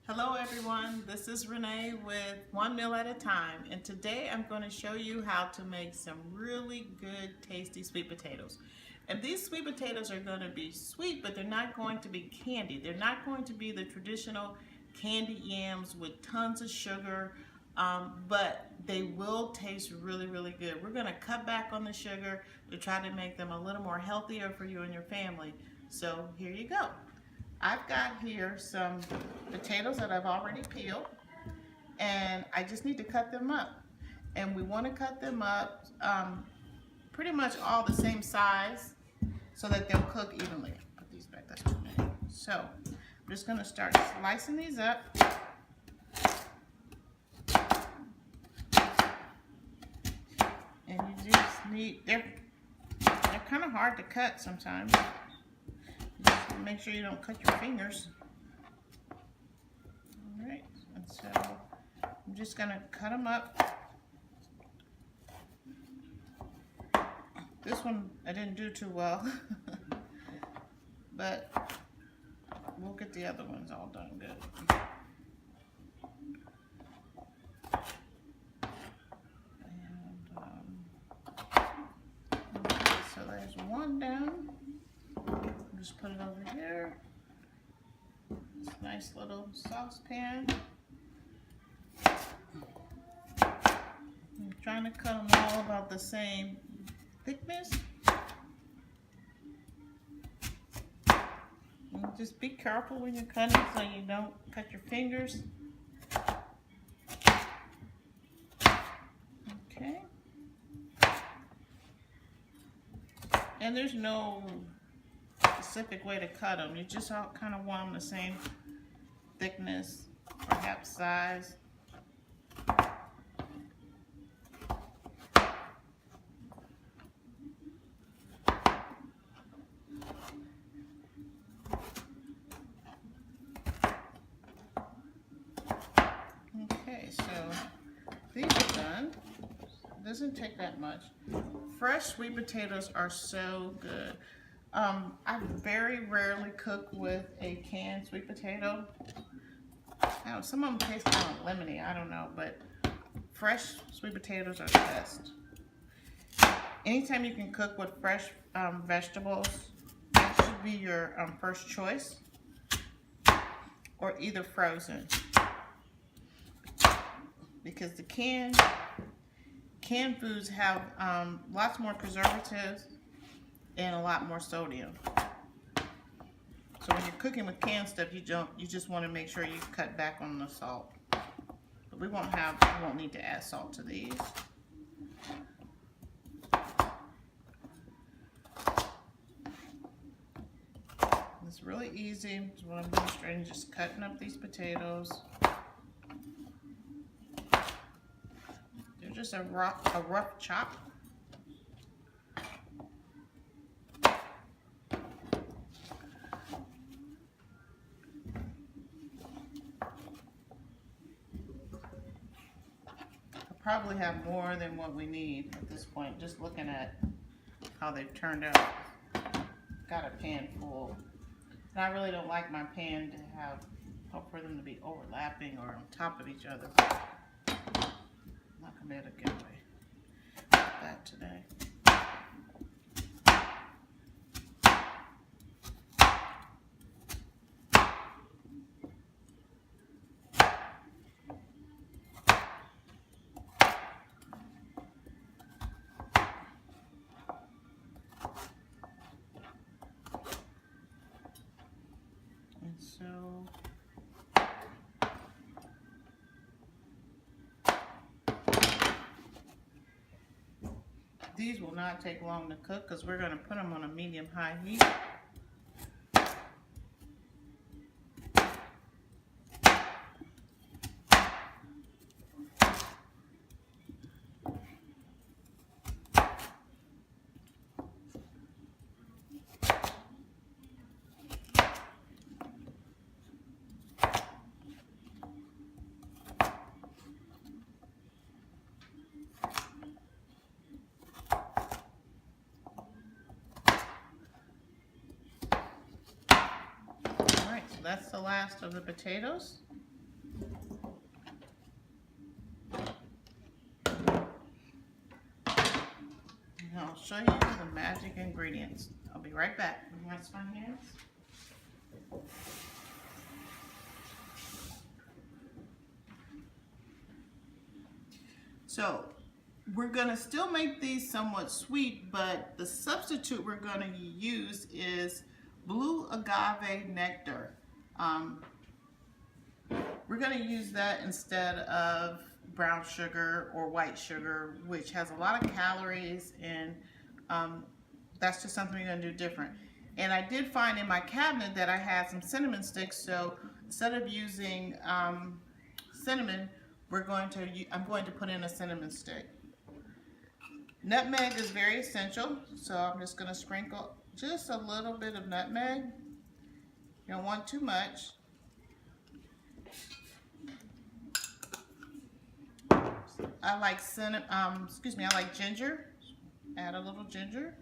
Hello everyone, this is Renee with One Meal at a Time, and today I'm going to show you how to make some really good tasty sweet potatoes. And these sweet potatoes are going to be sweet, but they're not going to be candy. They're not going to be the traditional candy yams with tons of sugar, but they will taste really good. We're going to cut back on the sugar to try to make them a little more healthier for you and your family. So here you go. I've got here some potatoes that I've already peeled, and I just need to cut them up. And we want to cut them up pretty much all the same size so that they'll cook evenly. Put these back, that's too many. So I'm just going to start slicing these up. And you just need, they're kind of hard to cut sometimes. Make sure you don't cut your fingers. Alright, and so I'm just going to cut them up. This one I didn't do too well, but we'll get the other ones all done good. And okay, so there's one down. Just put it over here. This nice little saucepan. I'm trying to cut them all about the same thickness. And just be careful when you're cutting so you don't cut your fingers. Okay. And there's no specific way to cut them. You just all kind of want them the same thickness, perhaps size. Okay, so these are done. It doesn't take that much. Fresh sweet potatoes are so good. I very rarely cook with a canned sweet potato. Some of them taste kind of lemony, I don't know, but fresh sweet potatoes are the best. Anytime you can cook with fresh vegetables, that should be your first choice, or either frozen. Because the canned foods have lots more preservatives and a lot more sodium. So when you're cooking with canned stuff, you just want to make sure you cut back on the salt. But we won't need to add salt to these. It's really easy. It's what I'm demonstrating, just cutting up these potatoes. They're just a rough chop. Probably have more than what we need at this point, just looking at how they've turned out. Got a pan full. And I really don't like my pan to for them to be overlapping or on top of each other. I'm not gonna be able to get away with that today. So these will not take long to cook because we're going to put them on a medium-high heat. That's the last of the potatoes. show you the magic ingredients. I'll be right back. Rinse my hands. So we're going to still make these somewhat sweet, but the substitute we're going to use is blue agave nectar. We're going to use that instead of brown sugar or white sugar, which has a lot of calories, and that's just something we're going to do different. And I did find in my cabinet that I had some cinnamon sticks, so instead of using cinnamon, I'm going to put in a cinnamon stick. Nutmeg is very essential, so I'm just going to sprinkle just a little bit of nutmeg. You don't want too much. I like I like ginger. Add a little ginger.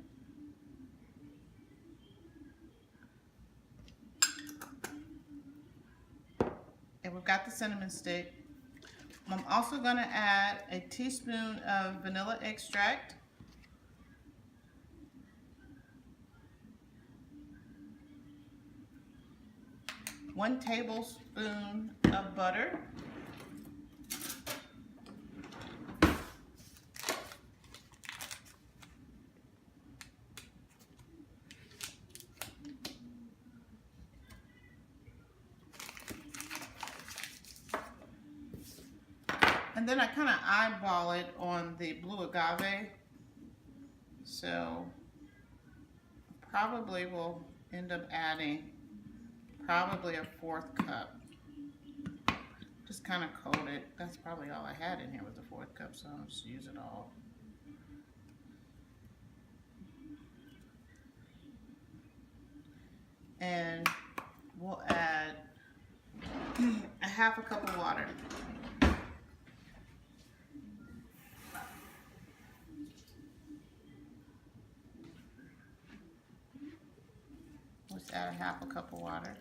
And we've got the cinnamon stick. I'm also going to add a teaspoon of vanilla extract. One tablespoon of butter. And then I kind of eyeball it on the blue agave. So probably will end up adding probably a 1/4 cup. Just kind of coat it. That's probably all I had in here was the 1/4 cup, so I'll just use it all. And we'll add a 1/2 cup of water. Let's add a 1/2 cup of water.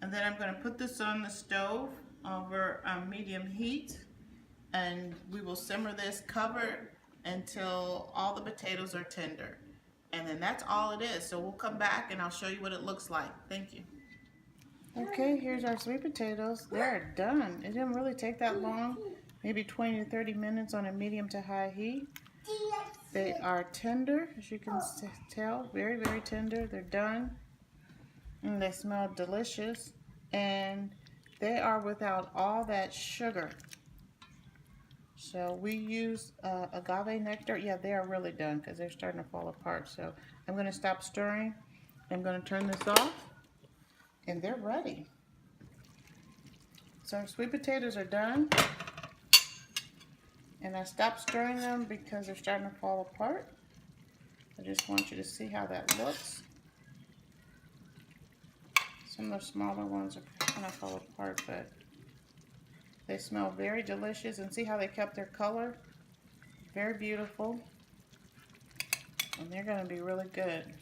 And then I'm going to put this on the stove over medium heat, and we will simmer this covered until all the potatoes are tender. And then that's all it is. So we'll come back and I'll show you what it looks like. Thank you. Okay, here's our sweet potatoes. They're done. It didn't really take that long, maybe 20 to 30 minutes on a medium to high heat. They are tender, as you can tell, very, very tender. They're done, and they smell delicious, and they are without all that sugar. So we use agave nectar. Yeah, they are really done because they're starting to fall apart. So I'm going to stop stirring. I'm going to turn this off, and they're ready. So our sweet potatoes are done. And I stopped stirring them because they're starting to fall apart. I just want you to see how that looks. Some of the smaller ones are kind of fall apart, but they smell very delicious. And see how they kept their color? Very beautiful. And they're going to be really good.